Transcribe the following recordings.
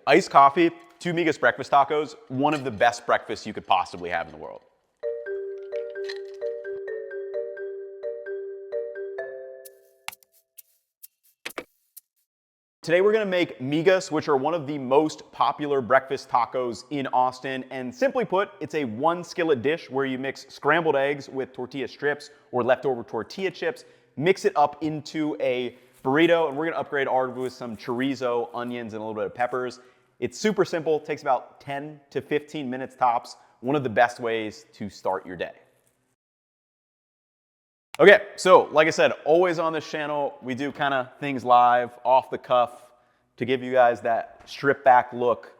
Iced coffee, 2 Migas breakfast tacos, one of the best breakfasts you could possibly have in the world. Today we're gonna make migas, which are one of the most popular breakfast tacos in Austin. And simply put, it's a one skillet dish where you mix scrambled eggs with tortilla strips or leftover tortilla chips, mix it up into a burrito, and we're gonna upgrade ours with some chorizo, onions, and a little bit of peppers. It's super simple, takes about 10 to 15 minutes tops. One of the best ways to start your day. Okay, so like I said, always on this channel, we do kind of things live, off the cuff, to give you guys that stripped back look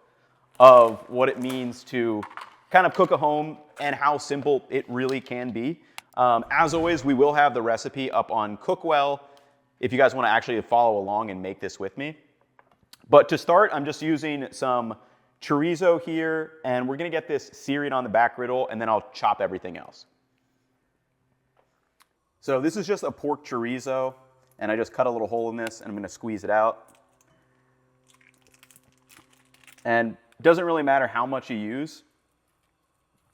of what it means to kind of cook at home and how simple it really can be. As always, we will have the recipe up on Cookwell if you guys want to actually follow along and make this with me. But to start, I'm just using some chorizo here, and we're gonna get this seared on the back griddle, and then I'll chop everything else. So this is just a pork chorizo, and I just cut a little hole in this, and I'm gonna squeeze it out. And it doesn't really matter how much you use.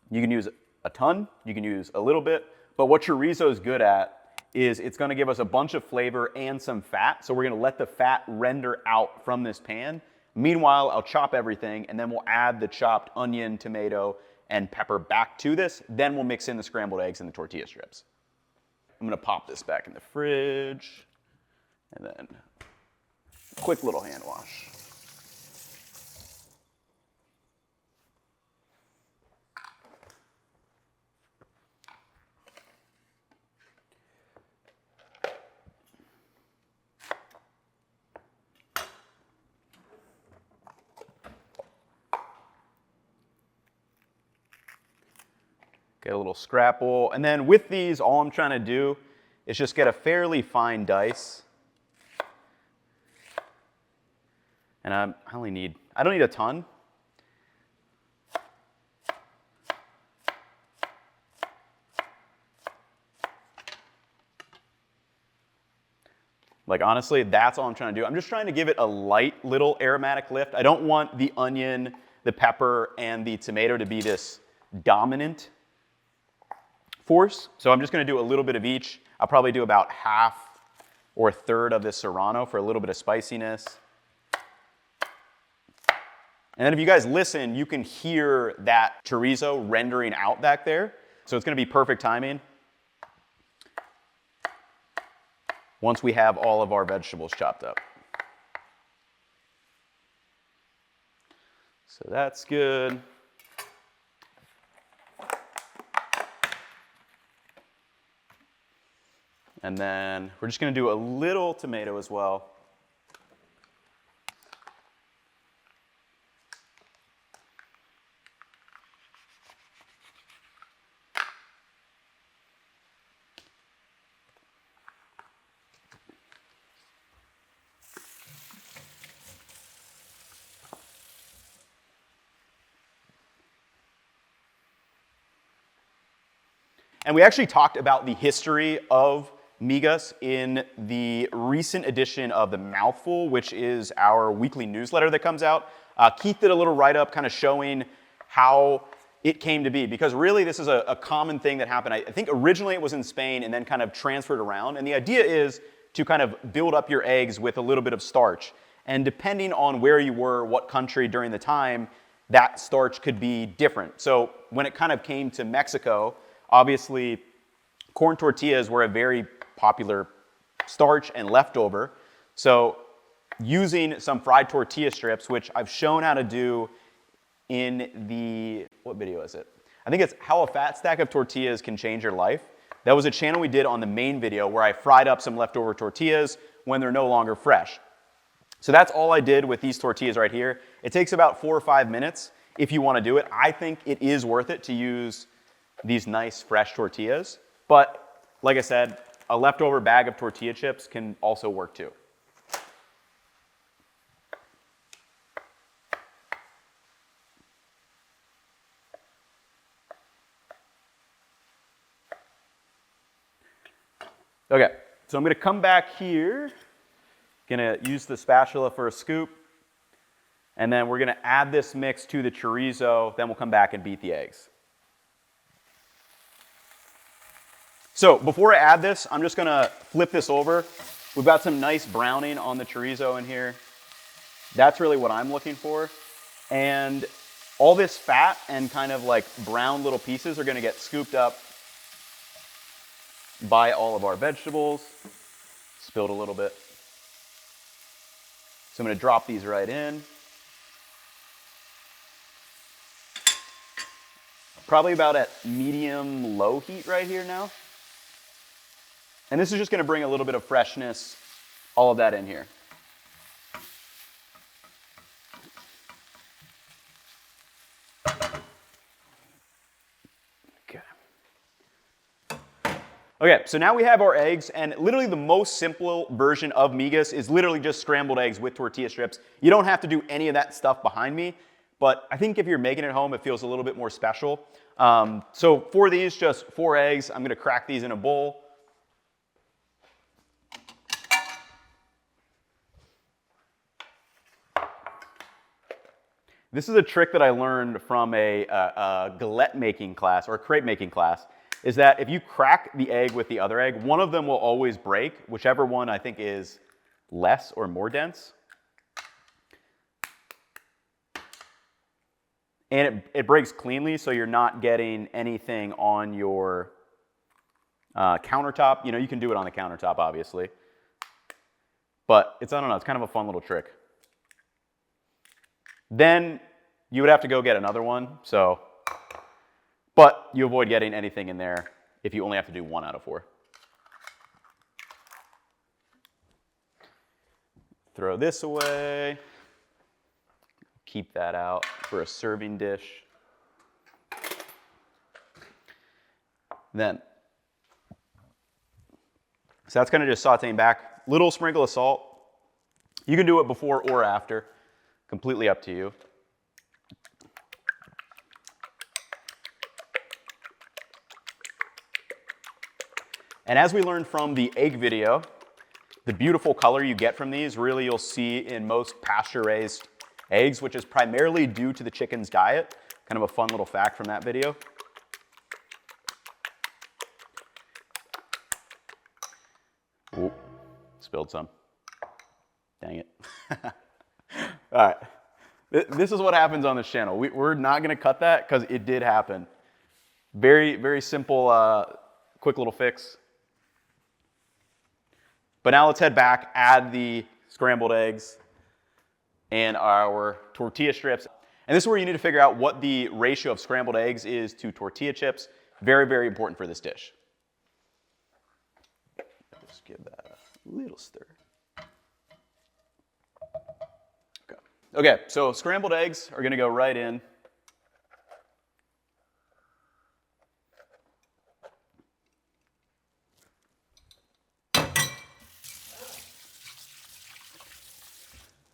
You can use a ton, you can use a little bit, but what chorizo is good at is it's gonna give us a bunch of flavor and some fat, so we're gonna let the fat render out from this pan. Meanwhile, I'll chop everything, and then we'll add the chopped onion, tomato, and pepper back to this. Then we'll mix in the scrambled eggs and the tortilla strips. I'm gonna pop this back in the fridge, and then quick little hand wash. Get a little scrapple. And then with these, all I'm trying to do is just get a fairly fine dice. And I don't need a ton. Like honestly, that's all I'm trying to do. I'm just trying to give it a light little aromatic lift. I don't want the onion, the pepper, and the tomato to be this dominant force. So I'm just gonna do a little bit of each. I'll probably do about half or a third of this serrano for a little bit of spiciness. And then if you guys listen, you can hear that chorizo rendering out back there. So it's gonna be perfect timing once we have all of our vegetables chopped up. So that's good. And then we're just gonna do a little tomato as well. And we actually talked about the history of migas in the recent edition of The Mouthful, which is our weekly newsletter that comes out. Keith did a little write-up kind of showing how it came to be, because really this is a common thing that happened. I think originally it was in Spain and then kind of transferred around. And the idea is to kind of build up your eggs with a little bit of starch. And depending on where you were, what country during the time, that starch could be different. So when it kind of came to Mexico, obviously corn tortillas were a very popular starch and leftover. So using some fried tortilla strips, which I've shown how to do in the, what video is it? I think it's how a fat stack of tortillas can change your life. That was a channel we did on the main video where I fried up some leftover tortillas when they're no longer fresh. So that's all I did with these tortillas right here. It takes about 4 or 5 minutes if you want to do it. I think it is worth it to use these nice fresh tortillas. But like I said, a leftover bag of tortilla chips can also work too. Okay, so I'm gonna come back here, gonna use the spatula for a scoop, And then we're gonna add this mix to the chorizo, then we'll come back and beat the eggs. So before I add this, I'm just gonna flip this over. We've got some nice browning on the chorizo in here. That's really what I'm looking for. And all this fat and kind of like brown little pieces are gonna get scooped up by all of our vegetables. Spilled a little bit. So I'm gonna drop these right in. Probably about at medium-low heat right here now. And this is just gonna bring a little bit of freshness, all of that in here. Okay, so now we have our eggs, and literally the most simple version of migas is literally just scrambled eggs with tortilla strips. You don't have to do any of that stuff behind me, but I think if you're making it at home, it feels a little bit more special. So for these, just 4 eggs. I'm gonna crack these in a bowl. This is a trick that I learned from a galette making class, or a crepe making class, is that if you crack the egg with the other egg, one of them will always break, whichever one I think is less or more dense. And it breaks cleanly, so you're not getting anything on your countertop. You know, you can do it on the countertop, obviously. But it's, I don't know, it's kind of a fun little trick. Then you would have to go get another one, so. But you avoid getting anything in there if you only have to do 1 out of 4. Throw this away. Keep that out for a serving dish. Then, so that's kind of just sauteing back. Little sprinkle of salt. You can do it before or after. Completely up to you. And as we learned from the egg video, the beautiful color you get from these, really you'll see in most pasture-raised eggs, which is primarily due to the chicken's diet. Kind of a fun little fact from that video. Ooh, spilled some. Dang it. All right. This is what happens on this channel. We're not going to cut that because it did happen. Very, very simple, quick little fix. But now let's head back, add the scrambled eggs and our tortilla strips. And this is where you need to figure out what the ratio of scrambled eggs is to tortilla chips. Very, very important for this dish. Just give that a little stir. Okay. Okay, so scrambled eggs are gonna go right in.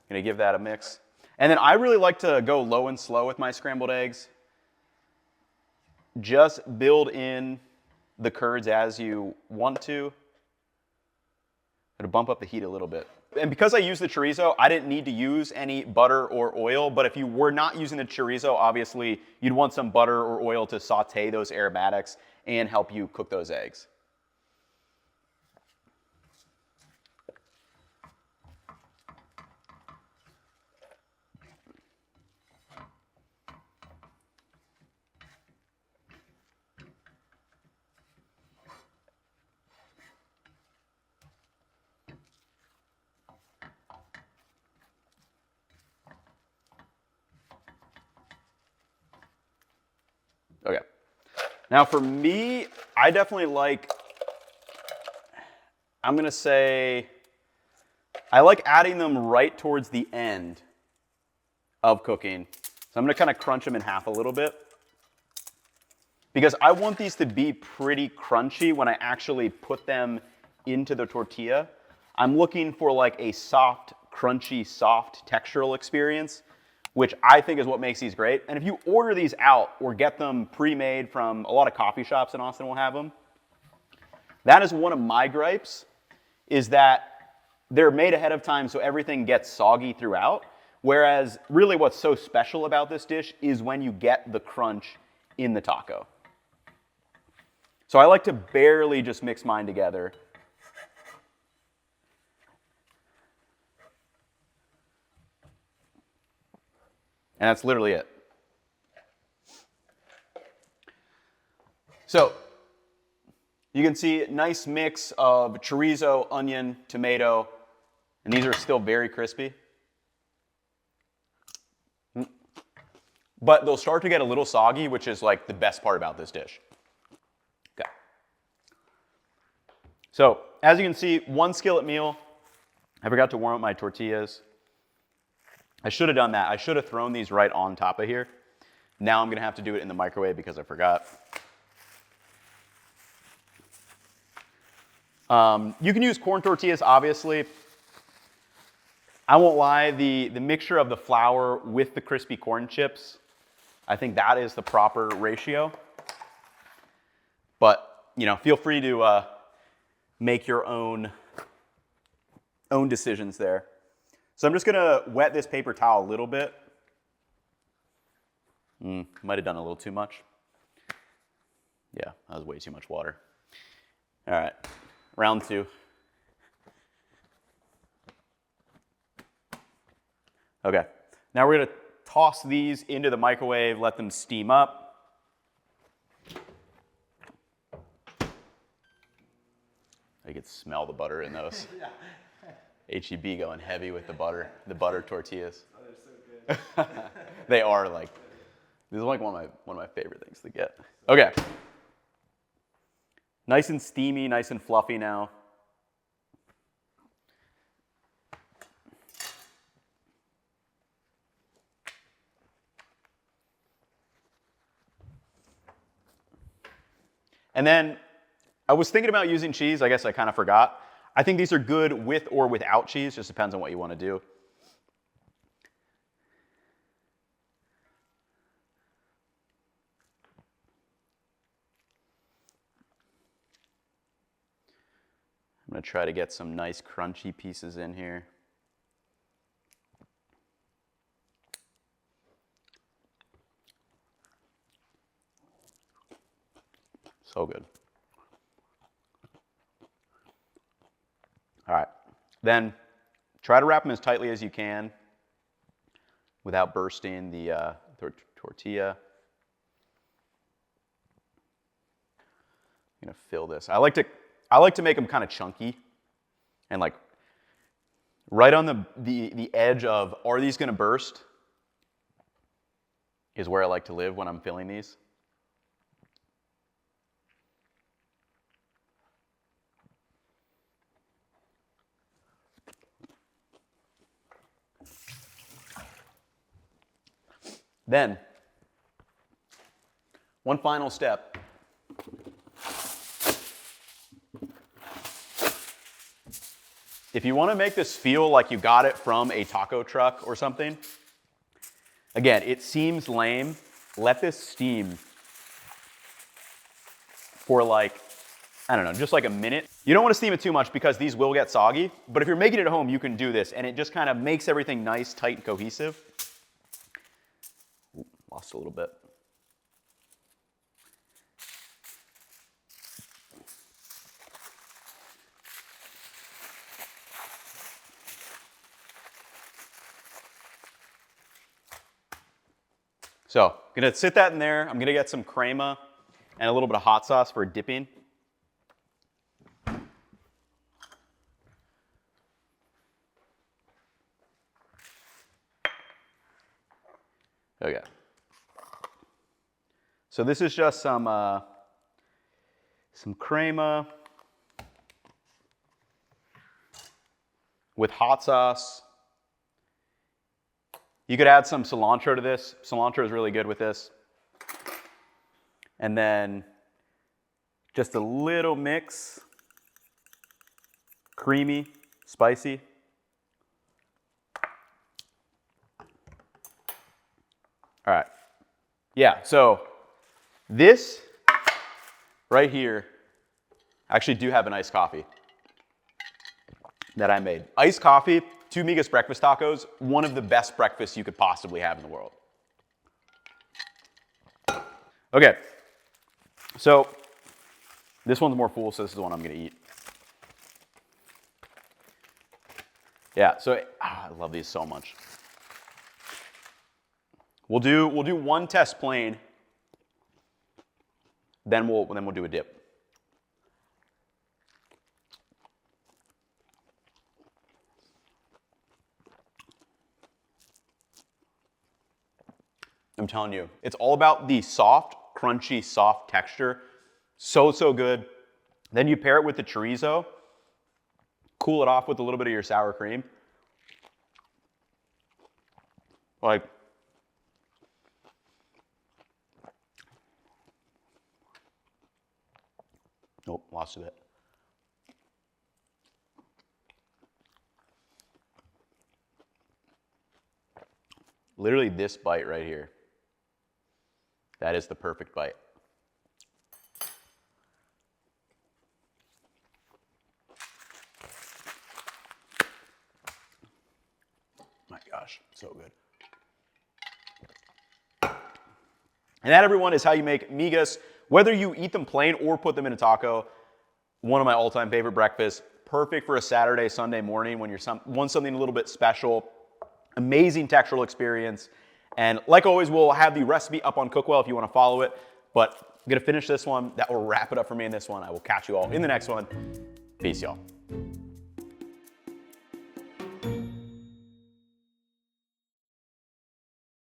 Gonna give that a mix. And then I really like to go low and slow with my scrambled eggs. Just build in the curds as you want to. Gonna bump up the heat a little bit. And because I use the chorizo, I didn't need to use any butter or oil, but if you were not using the chorizo, obviously you'd want some butter or oil to saute those aromatics and help you cook those eggs. Okay. Now for me, I definitely like, I'm gonna say, I like adding them right towards the end of cooking. So I'm gonna kind of crunch them in half a little bit because I want these to be pretty crunchy when I actually put them into the tortilla. I'm looking for like a soft, crunchy, soft textural experience, which I think is what makes these great. And if you order these out or get them pre-made from a lot of coffee shops in Austin will have them, that is one of my gripes, is that they're made ahead of time so everything gets soggy throughout. Whereas really what's so special about this dish is when you get the crunch in the taco. So I like to barely just mix mine together. And that's literally it. So you can see nice mix of chorizo, onion, tomato, and these are still very crispy. But they'll start to get a little soggy, which is like the best part about this dish. Okay. So as you can see, one skillet meal. I forgot to warm up my tortillas. I should have done that. I should have thrown these right on top of here. Now I'm gonna have to do it in the microwave because I forgot. You can use corn tortillas, obviously. I won't lie, the mixture of the flour with the crispy corn chips, I think that is the proper ratio. But, you know, feel free to make your own decisions there. So I'm just gonna wet this paper towel a little bit. Might have done a little too much. Yeah, that was way too much water. All right, round two. Okay, now we're gonna toss these into the microwave, let them steam up. I could smell the butter in those. Yeah. H-E-B going heavy with the butter tortillas. Oh, they're so good. They are like, this is like one of my favorite things to get. Okay. Nice and steamy, nice and fluffy now. And then I was thinking about using cheese. I guess I kind of forgot. I think these are good with or without cheese. Just depends on what you want to do. I'm going to try to get some nice crunchy pieces in here. So good. All right, then try to wrap them as tightly as you can without bursting the tortilla. I'm gonna fill this. I like to make them kind of chunky and like right on the edge of, are these gonna burst? Is where I like to live when I'm filling these. Then, one final step. If you want to make this feel like you got it from a taco truck or something, again, it seems lame. Let this steam for like, I don't know, just like a minute. You don't want to steam it too much because these will get soggy, but if you're making it at home, you can do this, and it just kind of makes everything nice, tight, and cohesive. Lost a little bit. So, I'm gonna sit that in there. I'm gonna get some crema and a little bit of hot sauce for dipping. Okay. So this is just some crema with hot sauce. You could add some cilantro to this. Cilantro is really good with this. And then just a little mix, creamy, spicy. All right. Yeah, so this right here, I actually do have an iced coffee that I made. Iced coffee, 2 Migas breakfast tacos, one of the best breakfasts you could possibly have in the world. Okay, so this one's more full, so this is the one I'm gonna eat. Yeah, so I love these so much. We'll do one test plain, then we'll do a dip. I'm telling you, it's all about the soft, crunchy, soft texture. So, so good. Then you pair it with the chorizo, cool it off with a little bit of your sour cream. Like, nope, lost it. Literally this bite right here. That is the perfect bite. My gosh, so good. And that, everyone, is how you make migas. Whether you eat them plain or put them in a taco, one of my all-time favorite breakfasts. Perfect for a Saturday, Sunday morning when you want something a little bit special. Amazing textural experience. And like always, we'll have the recipe up on Cookwell if you want to follow it. But I'm going to finish this one. That will wrap it up for me in this one. I will catch you all in the next one. Peace, y'all.